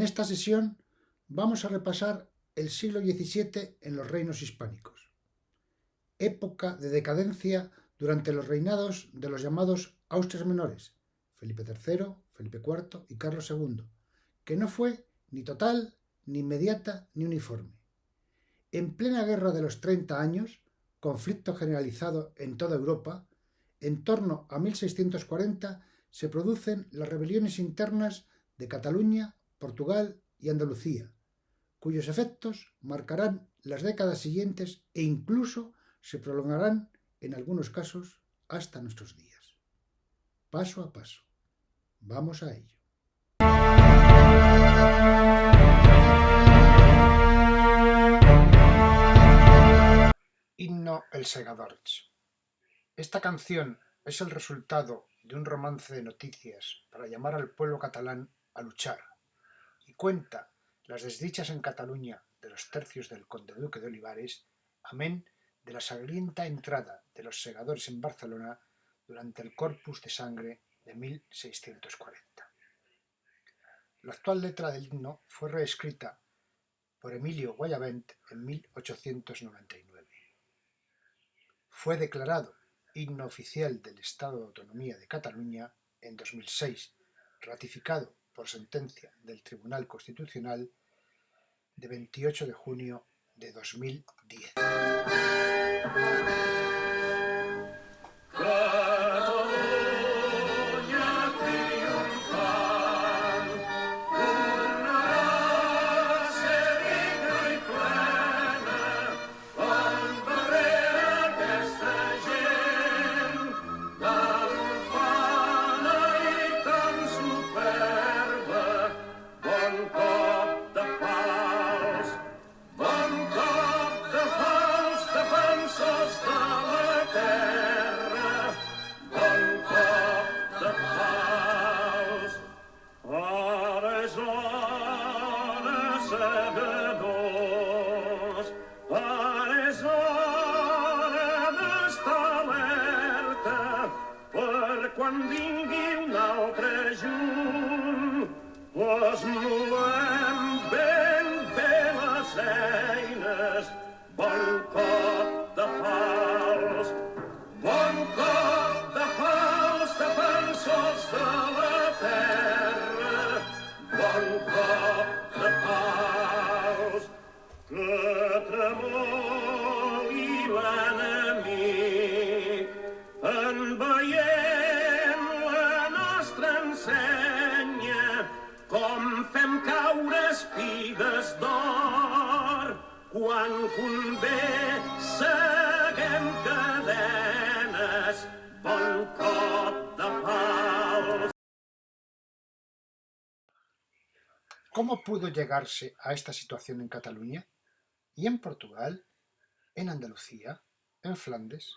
En esta sesión vamos a repasar el siglo XVII en los reinos hispánicos, época de decadencia durante los reinados de los llamados Austrias menores, Felipe III, Felipe IV y Carlos II, que no fue ni total, ni inmediata, ni uniforme. En plena guerra de los 30 años, conflicto generalizado en toda Europa, en torno a 1640 se producen las rebeliones internas de Cataluña, Portugal y Andalucía, cuyos efectos marcarán las décadas siguientes e incluso se prolongarán, en algunos casos, hasta nuestros días. Paso a paso. Vamos a ello. Himno El Segador. Esta canción es el resultado de un romance de noticias para llamar al pueblo catalán a luchar, y cuenta las desdichas en Cataluña de los tercios del conde duque de Olivares, amén de la sangrienta entrada de los segadores en Barcelona durante el Corpus de Sangre de 1640. La actual letra del himno fue reescrita por Emilio Guayavent en 1899. Fue declarado himno oficial del Estado de Autonomía de Cataluña en 2006, ratificado por sentencia del Tribunal Constitucional de 28 de junio de 2010. Quan vingui un altre juny, pues movem ben bé les eines. Bon cop de falç, defensors de la terra. Bon cop de falç, que tremoli l'enemic en veient la nostra ensenya, com fem caure espigues d'or. Quan convé seguem cadenes. Bon cop de falç. ¿Cómo pudo llegarse a esta situación en Cataluña? ¿Y en Portugal? ¿En Andalucía? ¿En Flandes?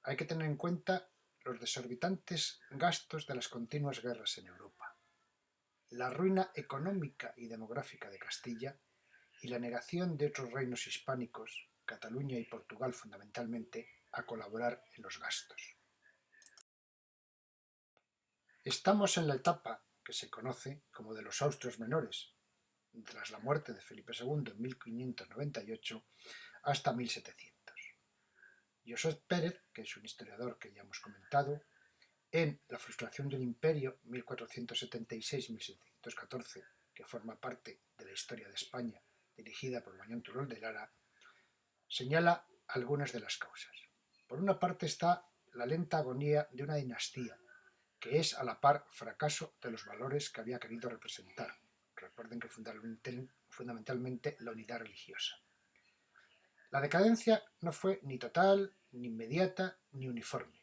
Hay que tener en cuenta los desorbitantes gastos de las continuas guerras en Europa, la ruina económica y demográfica de Castilla y la negación de otros reinos hispánicos, Cataluña y Portugal fundamentalmente, a colaborar en los gastos. Estamos en la etapa que se conoce como de los Austrias menores, tras la muerte de Felipe II en 1598 hasta 1700. Josep Pérez, que es un historiador que ya hemos comentado, en La frustración del imperio 1476-1714, que forma parte de la historia de España dirigida por Mañón Turol de Lara, señala algunas de las causas. Por una parte está la lenta agonía de una dinastía, que es a la par fracaso de los valores que había querido representar. Recuerden que fundamentalmente la unidad religiosa. La decadencia no fue ni total, ni inmediata, ni uniforme.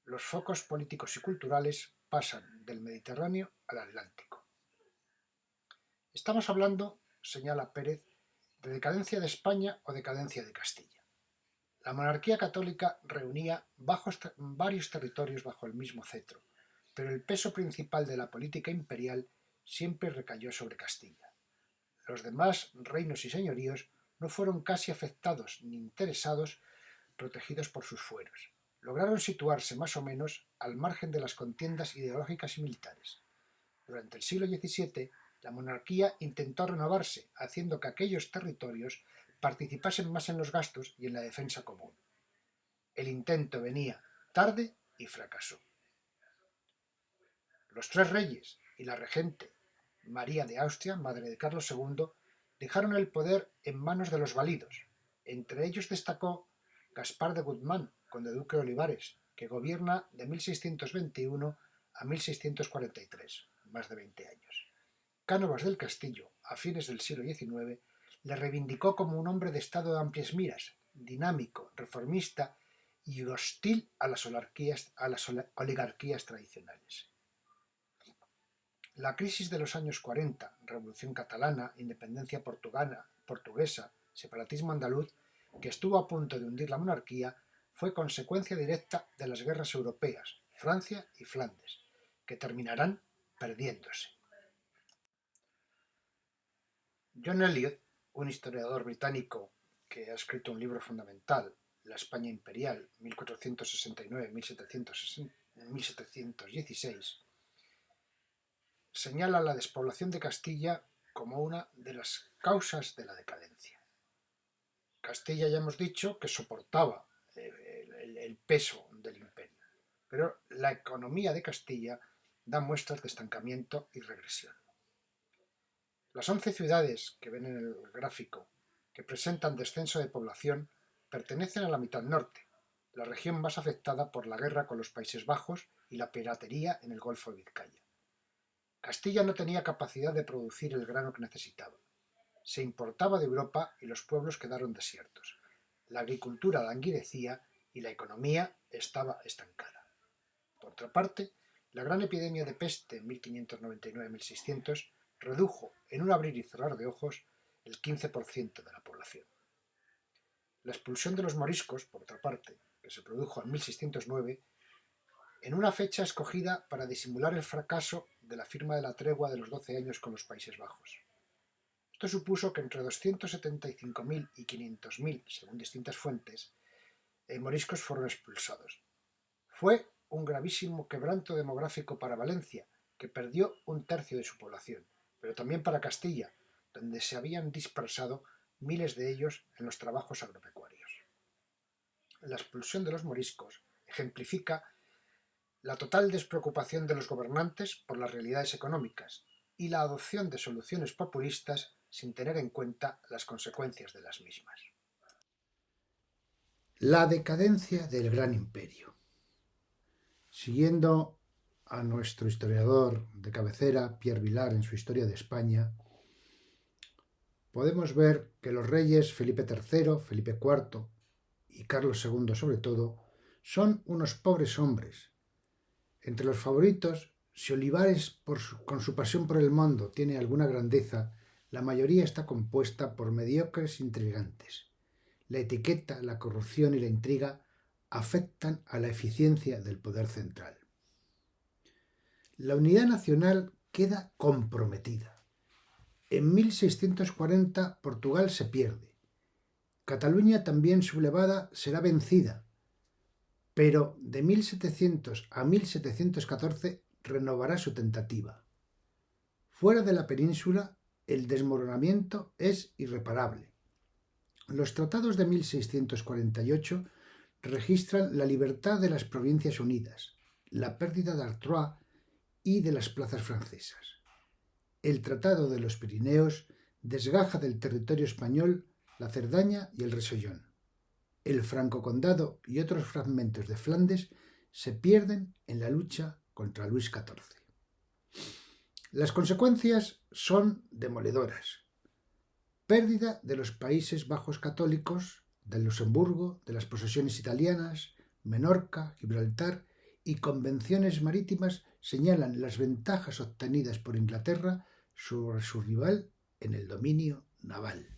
Los focos políticos y culturales pasan del Mediterráneo al Atlántico. Estamos hablando, señala Pérez, de decadencia de España o decadencia de Castilla. La monarquía católica reunía varios territorios bajo el mismo cetro, pero el peso principal de la política imperial siempre recayó sobre Castilla. Los demás reinos y señoríos no fueron casi afectados ni interesados, protegidos por sus fueros. Lograron situarse más o menos al margen de las contiendas ideológicas y militares. Durante el siglo XVII, La monarquía intentó renovarse, haciendo que aquellos territorios participasen más en los gastos y en la defensa común. El intento venía tarde y fracasó. Los tres reyes y la regente María de Austria, madre de Carlos II, dejaron el poder en manos de los válidos. Entre ellos destacó Gaspar de Guzmán, conde duque de Olivares, que gobierna de 1621 a 1643, más de 20 años. Cánovas del Castillo, a fines del siglo XIX, le reivindicó como un hombre de estado de amplias miras, dinámico, reformista y hostil a las oligarquías tradicionales. La crisis de los años 40, Revolución Catalana, independencia portuguesa, separatismo andaluz, que estuvo a punto de hundir la monarquía, fue consecuencia directa de las guerras europeas, Francia y Flandes, que terminarán perdiéndose. John Eliot, un historiador británico que ha escrito un libro fundamental, La España Imperial, 1469-1716, señala la despoblación de Castilla como una de las causas de la decadencia. Castilla, ya hemos dicho, que soportaba el peso del imperio, pero la economía de Castilla da muestras de estancamiento y regresión. Las 11 ciudades que ven en el gráfico, que presentan descenso de población, pertenecen a la mitad norte, la región más afectada por la guerra con los Países Bajos y la piratería en el Golfo de Vizcaya. Castilla no tenía capacidad de producir el grano que necesitaba. Se importaba de Europa y los pueblos quedaron desiertos. La agricultura languidecía y la economía estaba estancada. Por otra parte, la gran epidemia de peste en 1599-1600 redujo en un abrir y cerrar de ojos el 15% de la población. La expulsión de los moriscos, por otra parte, que se produjo en 1609, en una fecha escogida para disimular el fracaso de la firma de la tregua de los 12 años con los Países Bajos. Esto supuso que entre 275.000 y 500.000, según distintas fuentes, moriscos fueron expulsados. Fue un gravísimo quebranto demográfico para Valencia, que perdió un tercio de su población, pero también para Castilla, donde se habían dispersado miles de ellos en los trabajos agropecuarios. La expulsión de los moriscos ejemplifica la total despreocupación de los gobernantes por las realidades económicas y la adopción de soluciones populistas sin tener en cuenta las consecuencias de las mismas. La decadencia del Gran Imperio. Siguiendo a nuestro historiador de cabecera, Pierre Vilar, en su Historia de España, podemos ver que los reyes Felipe III, Felipe IV y Carlos II sobre todo, son unos pobres hombres. Entre los favoritos, si Olivares, con su pasión por el mundo, tiene alguna grandeza, la mayoría está compuesta por mediocres intrigantes. La etiqueta, la corrupción y la intriga afectan a la eficiencia del poder central. La unidad nacional queda comprometida. En 1640 Portugal se pierde. Cataluña, también sublevada, será vencida, pero de 1700 a 1714 renovará su tentativa. Fuera de la península, el desmoronamiento es irreparable. Los tratados de 1648 registran la libertad de las provincias unidas, la pérdida de Artois y de las plazas francesas. El Tratado de los Pirineos desgaja del territorio español la Cerdaña y el Rosellón. El Franco-Condado y otros fragmentos de Flandes se pierden en la lucha contra Luis XIV. Las consecuencias son demoledoras. Pérdida de los Países Bajos católicos, del Luxemburgo, de las posesiones italianas, Menorca, Gibraltar y convenciones marítimas señalan las ventajas obtenidas por Inglaterra sobre su rival en el dominio naval.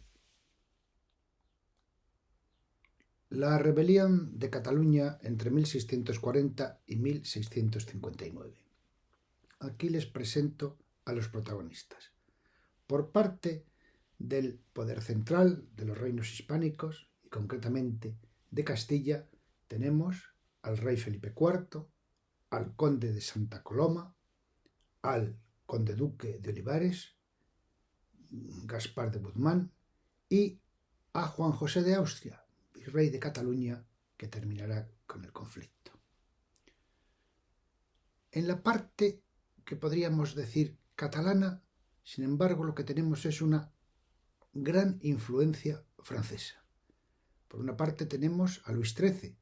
La rebelión de Cataluña entre 1640 y 1659. Aquí les presento a los protagonistas. Por parte del poder central de los reinos hispánicos, y concretamente de Castilla, tenemos al rey Felipe IV, al conde de Santa Coloma, al conde duque de Olivares, Gaspar de Guzmán, y a Juan José de Austria, virrey de Cataluña, que terminará con el conflicto. En la parte que podríamos decir catalana, sin embargo, lo que tenemos es una gran influencia francesa. Por una parte tenemos a Luis XIII,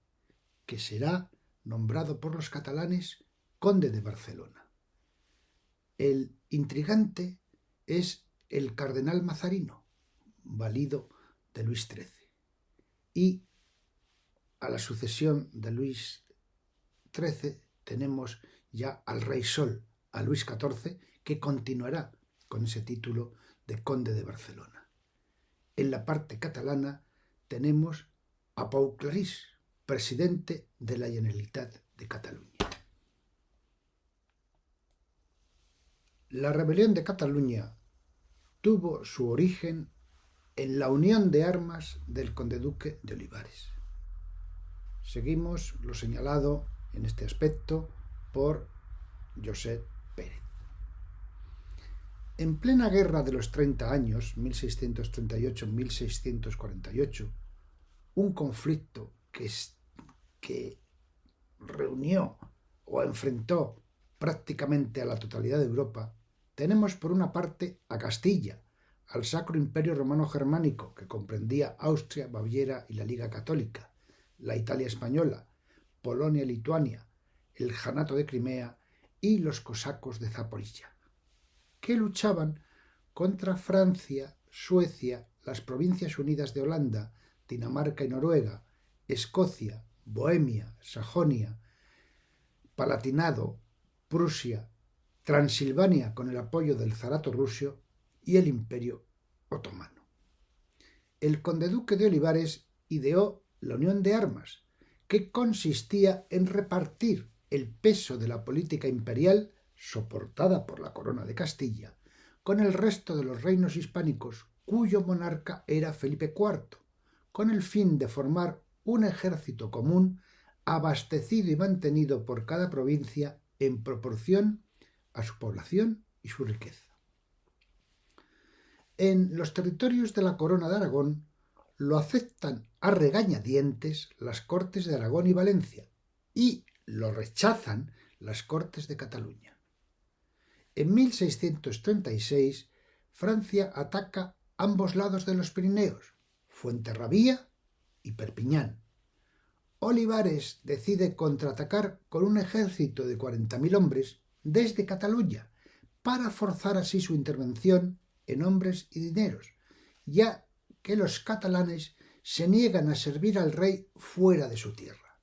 que será nombrado por los catalanes conde de Barcelona. El intrigante es el cardenal Mazarino, valido de Luis XIII. Y a la sucesión de Luis XIII tenemos ya al rey Sol, a Luis XIV, que continuará con ese título de conde de Barcelona. En la parte catalana tenemos a Pau Clarís, presidente de la Generalitat de Cataluña. La rebelión de Cataluña tuvo su origen en la unión de armas del conde-duque de Olivares. Seguimos lo señalado en este aspecto por Josep Pérez. En plena guerra de los 30 años, 1638-1648, un conflicto que reunió o enfrentó prácticamente a la totalidad de Europa, tenemos por una parte a Castilla, al Sacro Imperio Romano Germánico, que comprendía Austria, Baviera y la Liga Católica, la Italia española, Polonia y Lituania, el Janato de Crimea y los cosacos de Zaporilla, que luchaban contra Francia, Suecia, las Provincias Unidas de Holanda, Dinamarca y Noruega, Escocia, Bohemia, Sajonia, Palatinado, Prusia, Transilvania con el apoyo del zarato ruso y el Imperio Otomano. El conde-duque de Olivares ideó la unión de armas, que consistía en repartir el peso de la política imperial, soportada por la corona de Castilla, con el resto de los reinos hispánicos cuyo monarca era Felipe IV, con el fin de formar un ejército común abastecido y mantenido por cada provincia en proporción a su población y su riqueza. En los territorios de la Corona de Aragón lo aceptan a regañadientes las Cortes de Aragón y Valencia y lo rechazan las Cortes de Cataluña. En 1636 Francia ataca ambos lados de los Pirineos, Fuenterrabía y Perpiñán. Olivares decide contraatacar con un ejército de 40.000 hombres desde Cataluña para forzar así su intervención en hombres y dineros, ya que los catalanes se niegan a servir al rey fuera de su tierra.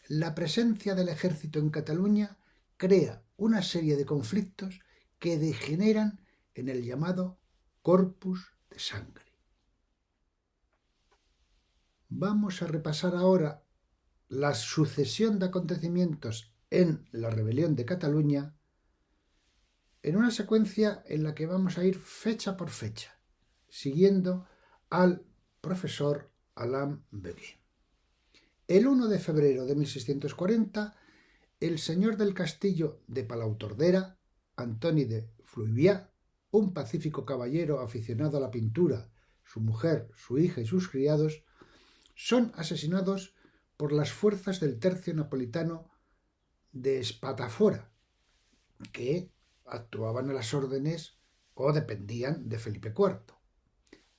La presencia del ejército en Cataluña crea una serie de conflictos que degeneran en el llamado Corpus de Sangre. Vamos a repasar ahora la sucesión de acontecimientos en la rebelión de Cataluña en una secuencia en la que vamos a ir fecha por fecha, siguiendo al profesor Alain Beguet. El 1 de febrero de 1640, el señor del castillo de Palautordera, Antoni de Fluvià, un pacífico caballero aficionado a la pintura, su mujer, su hija y sus criados, son asesinados por las fuerzas del tercio napolitano de Espatafora, que actuaban a las órdenes o dependían de Felipe IV.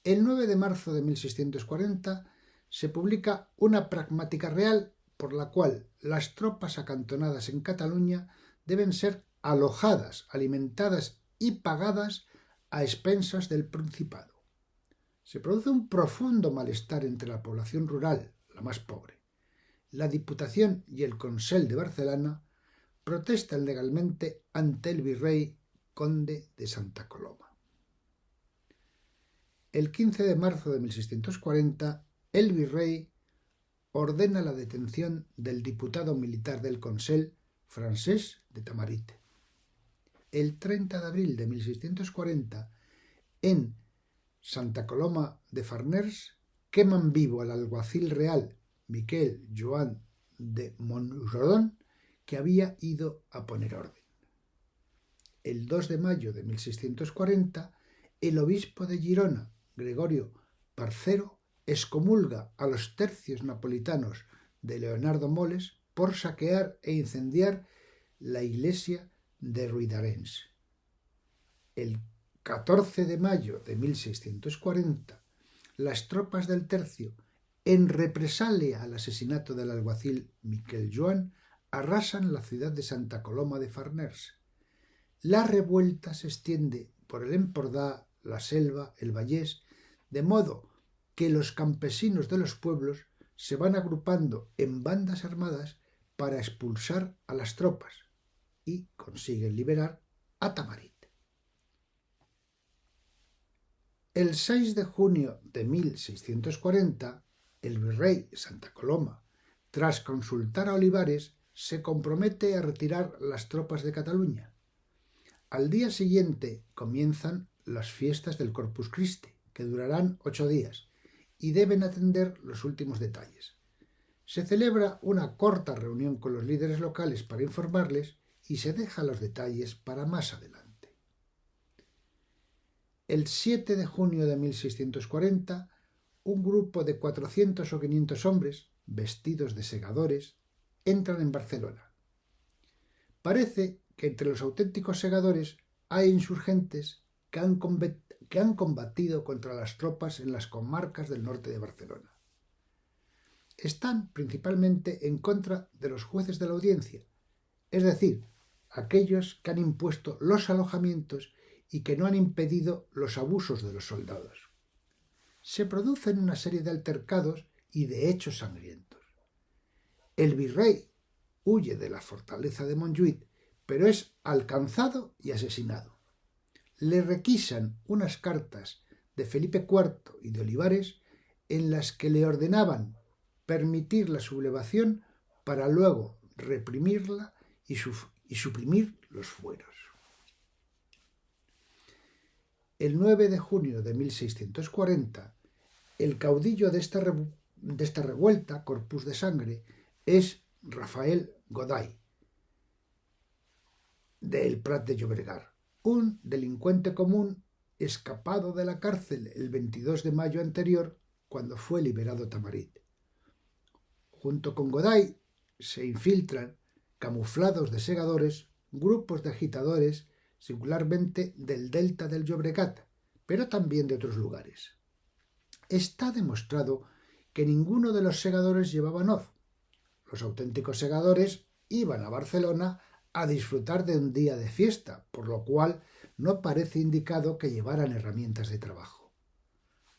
El 9 de marzo de 1640 se publica una pragmática real por la cual las tropas acantonadas en Cataluña deben ser alojadas, alimentadas y pagadas a expensas del Principado. Se produce un profundo malestar entre la población rural, la más pobre. La Diputación y el Consell de Barcelona protestan legalmente ante el virrey conde de Santa Coloma. El 15 de marzo de 1640, el virrey ordena la detención del diputado militar del Consell, Francesc de Tamarit. El 30 de abril de 1640, en Santa Coloma de Farners, queman vivo al alguacil real Miquel Joan de Montrodon, que había ido a poner orden. El 2 de mayo de 1640, el obispo de Girona, Gregorio Parcero, excomulga a los tercios napolitanos de Leonardo Moles por saquear e incendiar la iglesia de Riudarenes. El 14 de mayo de 1640, las tropas del tercio, en represalia al asesinato del alguacil Miquel Joan, arrasan la ciudad de Santa Coloma de Farners. La revuelta se extiende por el Empordà, la Selva, el Vallès, de modo que los campesinos de los pueblos se van agrupando en bandas armadas para expulsar a las tropas y consiguen liberar a Tamarit. El 6 de junio de 1640, el virrey Santa Coloma, tras consultar a Olivares, se compromete a retirar las tropas de Cataluña. Al día siguiente comienzan las fiestas del Corpus Christi, que durarán 8 días, y deben atender los últimos detalles. Se celebra una corta reunión con los líderes locales para informarles y se deja los detalles para más adelante. El 7 de junio de 1640, un grupo de 400 o 500 hombres, vestidos de segadores, entran en Barcelona. Parece que entre los auténticos segadores hay insurgentes que han combatido contra las tropas en las comarcas del norte de Barcelona. Están principalmente en contra de los jueces de la audiencia, es decir, aquellos que han impuesto los alojamientos y que no han impedido los abusos de los soldados. Se producen una serie de altercados y de hechos sangrientos. El virrey huye de la fortaleza de Montjuïc, pero es alcanzado y asesinado. Le requisan unas cartas de Felipe IV y de Olivares en las que le ordenaban permitir la sublevación para luego reprimirla y suprimir los fueros. El 9 de junio de 1640, el caudillo de esta revuelta, Corpus de Sangre, es Rafael Goday, del Prat de Llobregat, un delincuente común escapado de la cárcel el 22 de mayo anterior, cuando fue liberado Tamarit. Junto con Goday se infiltran, camuflados de segadores, grupos de agitadores, singularmente del delta del Llobregat, pero también de otros lugares. Está demostrado que ninguno de los segadores llevaba hoz. Los auténticos segadores iban a Barcelona a disfrutar de un día de fiesta, por lo cual no parece indicado que llevaran herramientas de trabajo.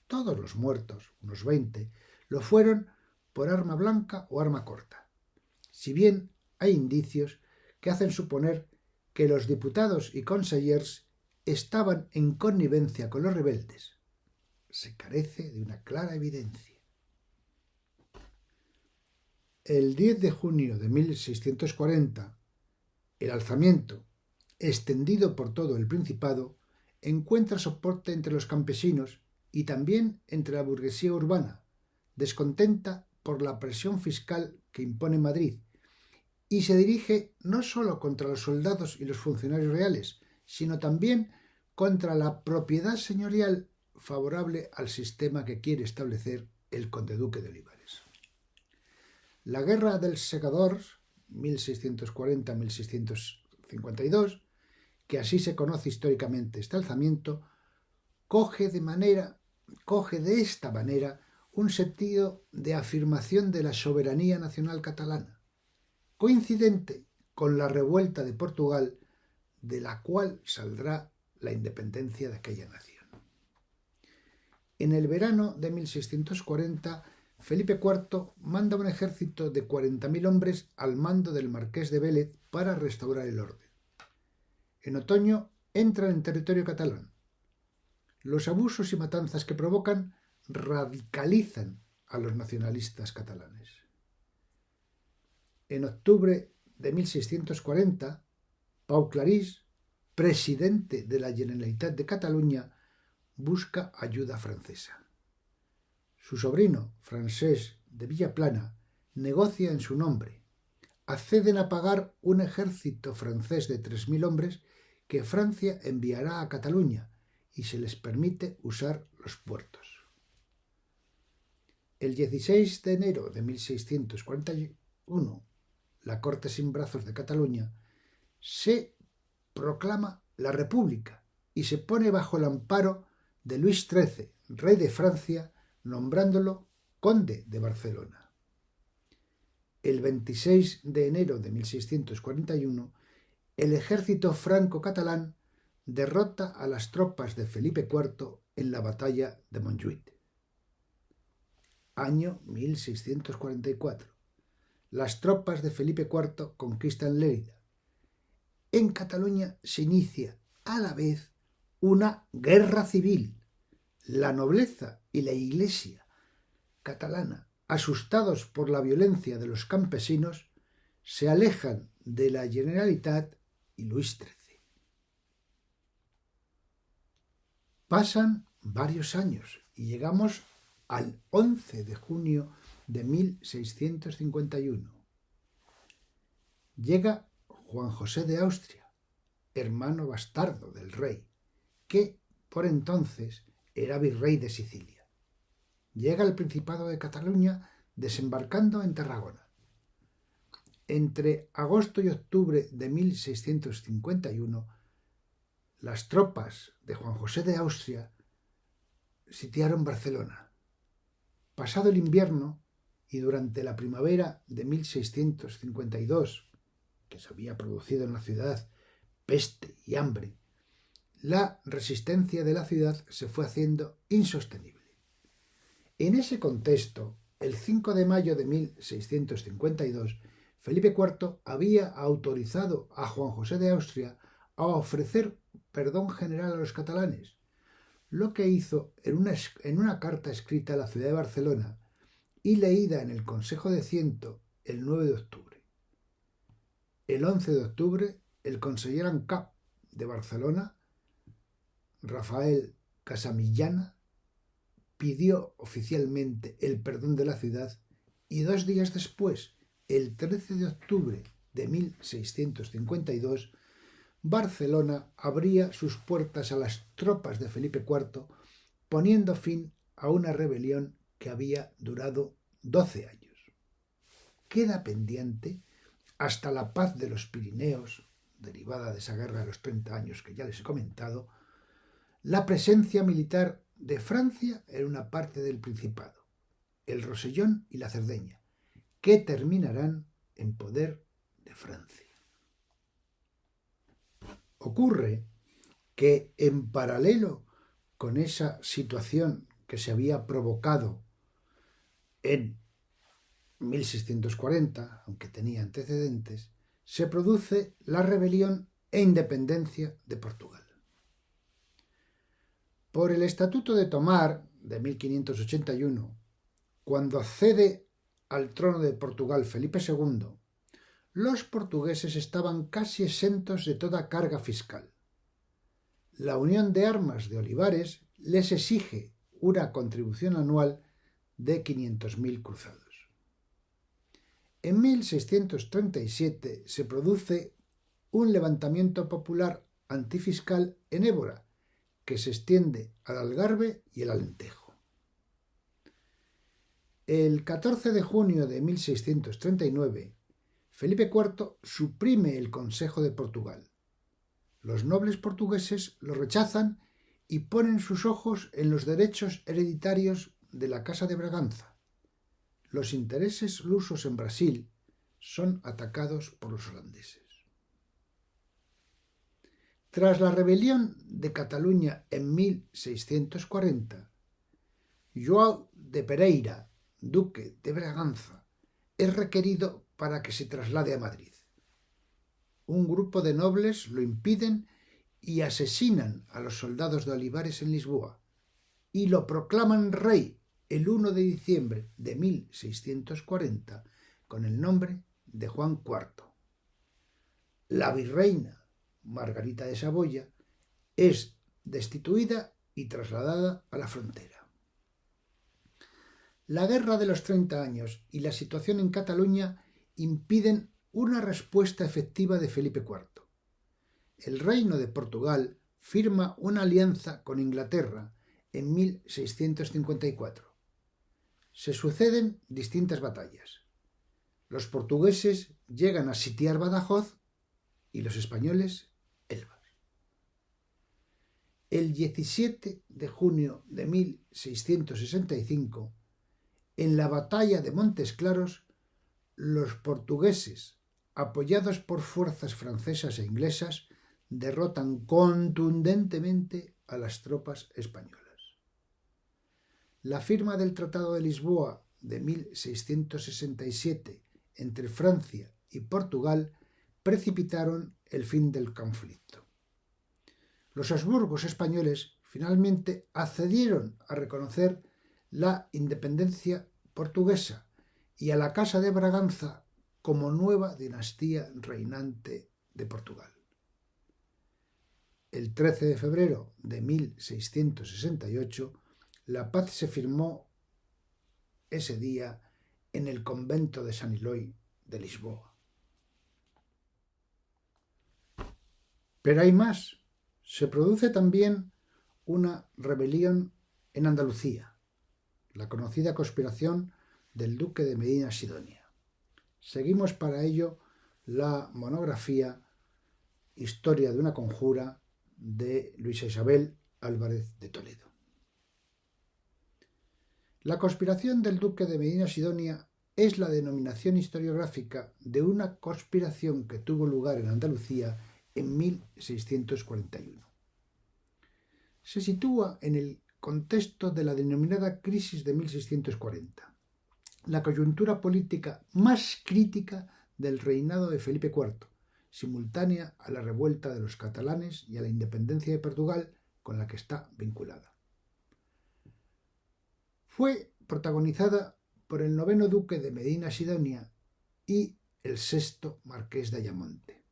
Todos los muertos, unos 20, lo fueron por arma blanca o arma corta, si bien hay indicios que hacen suponer que los diputados y consellers estaban en connivencia con los rebeldes. Se carece de una clara evidencia. El 10 de junio de 1640, el alzamiento, extendido por todo el Principado, encuentra soporte entre los campesinos y también entre la burguesía urbana, descontenta por la presión fiscal que impone Madrid, y se dirige no solo contra los soldados y los funcionarios reales, sino también contra la propiedad señorial favorable al sistema que quiere establecer el conde-duque de Olivares. La Guerra dels Segadors, 1640-1652, que así se conoce históricamente este alzamiento, coge de esta manera un sentido de afirmación de la soberanía nacional catalana, coincidente con la revuelta de Portugal, de la cual saldrá la independencia de aquella nación. En el verano de 1640, Felipe IV manda un ejército de 40.000 hombres al mando del marqués de Vélez para restaurar el orden. En otoño entran en territorio catalán. Los abusos y matanzas que provocan radicalizan a los nacionalistas catalanes. En octubre de 1640, Pau Clarís, presidente de la Generalitat de Cataluña, busca ayuda francesa. Su sobrino, Francesc de Villaplana, negocia en su nombre. Acceden a pagar un ejército francés de 3.000 hombres que Francia enviará a Cataluña y se les permite usar los puertos. El 16 de enero de 1641, la Corte sin brazos de Cataluña se proclama la República y se pone bajo el amparo de Luis XIII, rey de Francia, nombrándolo conde de Barcelona. El 26 de enero de 1641, el ejército franco-catalán derrota a las tropas de Felipe IV en la batalla de Montjuïc. Año 1644. Las tropas de Felipe IV conquistan Lérida. En Cataluña se inicia a la vez una guerra civil. La nobleza y la Iglesia catalana, asustados por la violencia de los campesinos, se alejan de la Generalitat y Luis XIII. Pasan varios años y llegamos al 11 de junio de 1651. Llega Juan José de Austria, hermano bastardo del rey, que por entonces era virrey de Sicilia. Llega al Principado de Cataluña desembarcando en Tarragona. Entre agosto y octubre de 1651, las tropas de Juan José de Austria sitiaron Barcelona. Pasado el invierno y durante la primavera de 1652, que se había producido en la ciudad peste y hambre, la resistencia de la ciudad se fue haciendo insostenible. En ese contexto, el 5 de mayo de 1652, Felipe IV había autorizado a Juan José de Austria a ofrecer perdón general a los catalanes, lo que hizo en una carta escrita a la ciudad de Barcelona y leída en el Consejo de Ciento el 9 de octubre. El 11 de octubre, el conseller en cap de Barcelona, Rafael Casamillana, pidió oficialmente el perdón de la ciudad y 2 días después, el 13 de octubre de 1652, Barcelona abría sus puertas a las tropas de Felipe IV, poniendo fin a una rebelión que había durado 12 años. Queda pendiente, hasta la paz de los Pirineos, derivada de esa guerra de los 30 años que ya les he comentado, la presencia militar de Francia en una parte del Principado, el Rosellón y la Cerdeña, que terminarán en poder de Francia. Ocurre que en paralelo con esa situación que se había provocado en 1640, aunque tenía antecedentes, se produce la rebelión e independencia de Portugal. Por el Estatuto de Tomar de 1581, cuando accede al trono de Portugal Felipe II, los portugueses estaban casi exentos de toda carga fiscal. La Unión de Armas de Olivares les exige una contribución anual de 500.000 cruzados. En 1637 se produce un levantamiento popular antifiscal en Évora, que se extiende al Algarve y el Alentejo. El 14 de junio de 1639, Felipe IV suprime el Consejo de Portugal. Los nobles portugueses lo rechazan y ponen sus ojos en los derechos hereditarios de la Casa de Braganza. Los intereses lusos en Brasil son atacados por los holandeses. Tras la rebelión de Cataluña en 1640, João de Pereira, duque de Braganza, es requerido para que se traslade a Madrid. Un grupo de nobles lo impiden y asesinan a los soldados de Olivares en Lisboa y lo proclaman rey el 1 de diciembre de 1640 con el nombre de Juan IV. La virreina Margarita de Saboya es destituida y trasladada a la frontera. La Guerra de los 30 años y la situación en Cataluña impiden una respuesta efectiva de Felipe IV. El reino de Portugal firma una alianza con Inglaterra en 1654. Se suceden distintas batallas. Los portugueses llegan a sitiar Badajoz y los españoles Elba. El 17 de junio de 1665, en la batalla de Montes Claros, los portugueses, apoyados por fuerzas francesas e inglesas, derrotan contundentemente a las tropas españolas. La firma del Tratado de Lisboa de 1667 entre Francia y Portugal precipitaron el fin del conflicto. Los Habsburgos españoles finalmente accedieron a reconocer la independencia portuguesa y a la Casa de Braganza como nueva dinastía reinante de Portugal. El 13 de febrero de 1668, la paz se firmó ese día en el convento de San Eloy de Lisboa. Pero hay más. Se produce también una rebelión en Andalucía, la conocida conspiración del duque de Medina Sidonia. Seguimos para ello la monografía Historia de una conjura de Luisa Isabel Álvarez de Toledo. La conspiración del duque de Medina Sidonia es la denominación historiográfica de una conspiración que tuvo lugar en Andalucía en 1641. Se sitúa en el contexto de la denominada crisis de 1640, la coyuntura política más crítica del reinado de Felipe IV, simultánea a la revuelta de los catalanes y a la independencia de Portugal con la que está vinculada. Fue protagonizada por el 9º duque de Medina Sidonia y el 6º marqués de Ayamonte.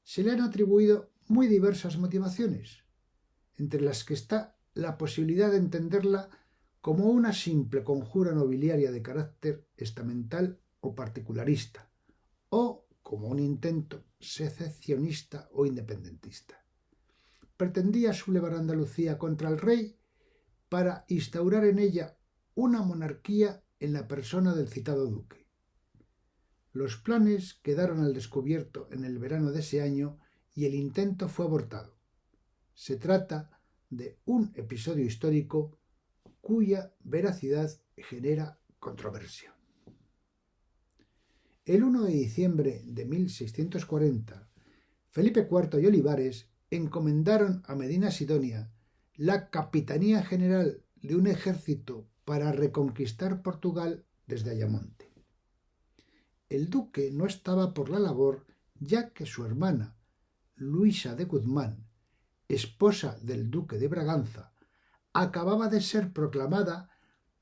Se le han atribuido muy diversas motivaciones, entre las que está la posibilidad de entenderla como una simple conjura nobiliaria de carácter estamental o particularista, o como un intento secesionista o independentista. Pretendía sublevar Andalucía contra el rey para instaurar en ella una monarquía en la persona del citado duque. Los planes quedaron al descubierto en el verano de ese año y el intento fue abortado. Se trata de un episodio histórico cuya veracidad genera controversia. El 1 de diciembre de 1640, Felipe IV y Olivares encomendaron a Medina Sidonia la capitanía general de un ejército para reconquistar Portugal desde Ayamonte. El duque no estaba por la labor, ya que su hermana, Luisa de Guzmán, esposa del duque de Braganza, acababa de ser proclamada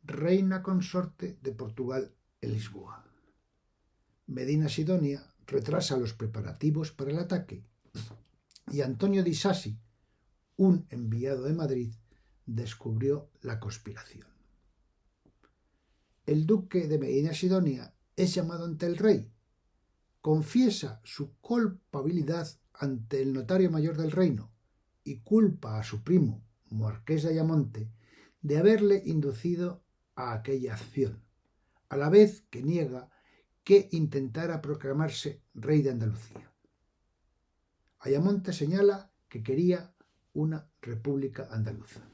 reina consorte de Portugal en Lisboa. Medina Sidonia retrasa los preparativos para el ataque y Antonio de Isasi, un enviado de Madrid, descubrió la conspiración. El duque de Medina Sidonia es llamado ante el rey, confiesa su culpabilidad ante el notario mayor del reino y culpa a su primo, marqués de Ayamonte, de haberle inducido a aquella acción, a la vez que niega que intentara proclamarse rey de Andalucía. Ayamonte señala que quería una república andaluza.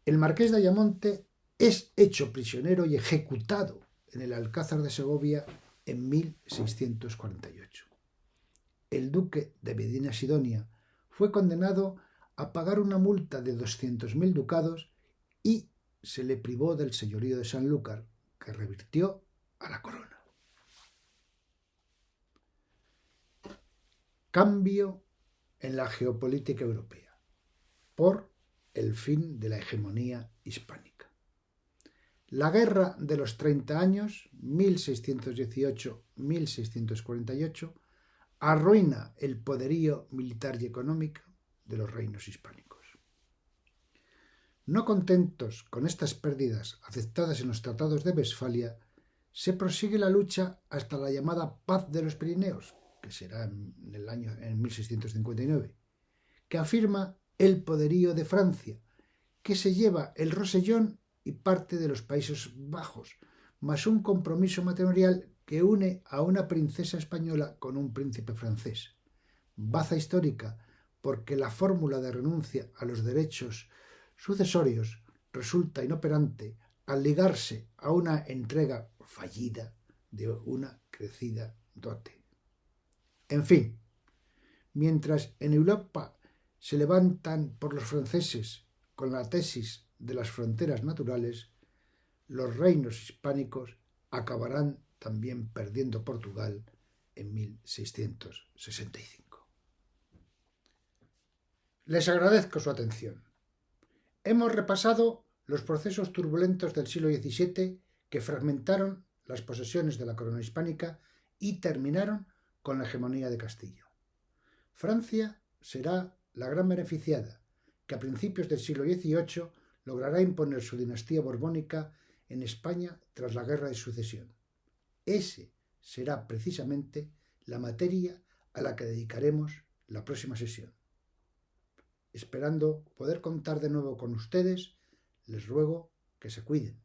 El marqués de Ayamonte es hecho prisionero y ejecutado en el Alcázar de Segovia en 1648. El duque de Medina Sidonia fue condenado a pagar una multa de 200.000 ducados y se le privó del señorío de Sanlúcar, que revirtió a la corona. Cambio en la geopolítica europea por el fin de la hegemonía hispánica. La Guerra de los 30 años, 1618-1648, arruina el poderío militar y económico de los reinos hispánicos. No contentos con estas pérdidas aceptadas en los tratados de Westfalia, se prosigue la lucha hasta la llamada Paz de los Pirineos, que será en 1659, que afirma el poderío de Francia, que se lleva el Rosellón y parte de los Países Bajos, más un compromiso matrimonial que une a una princesa española con un príncipe francés. Baza histórica porque la fórmula de renuncia a los derechos sucesorios resulta inoperante al ligarse a una entrega fallida de una crecida dote. En fin, mientras en Europa se levantan por los franceses con la tesis de las fronteras naturales, los reinos hispánicos acabarán también perdiendo Portugal en 1665. Les agradezco su atención. Hemos repasado los procesos turbulentos del siglo XVII que fragmentaron las posesiones de la corona hispánica y terminaron con la hegemonía de Castilla. Francia será la gran beneficiada, que a principios del siglo XVIII logrará imponer su dinastía borbónica en España tras la Guerra de Sucesión. Ese será precisamente la materia a la que dedicaremos la próxima sesión. Esperando poder contar de nuevo con ustedes, les ruego que se cuiden.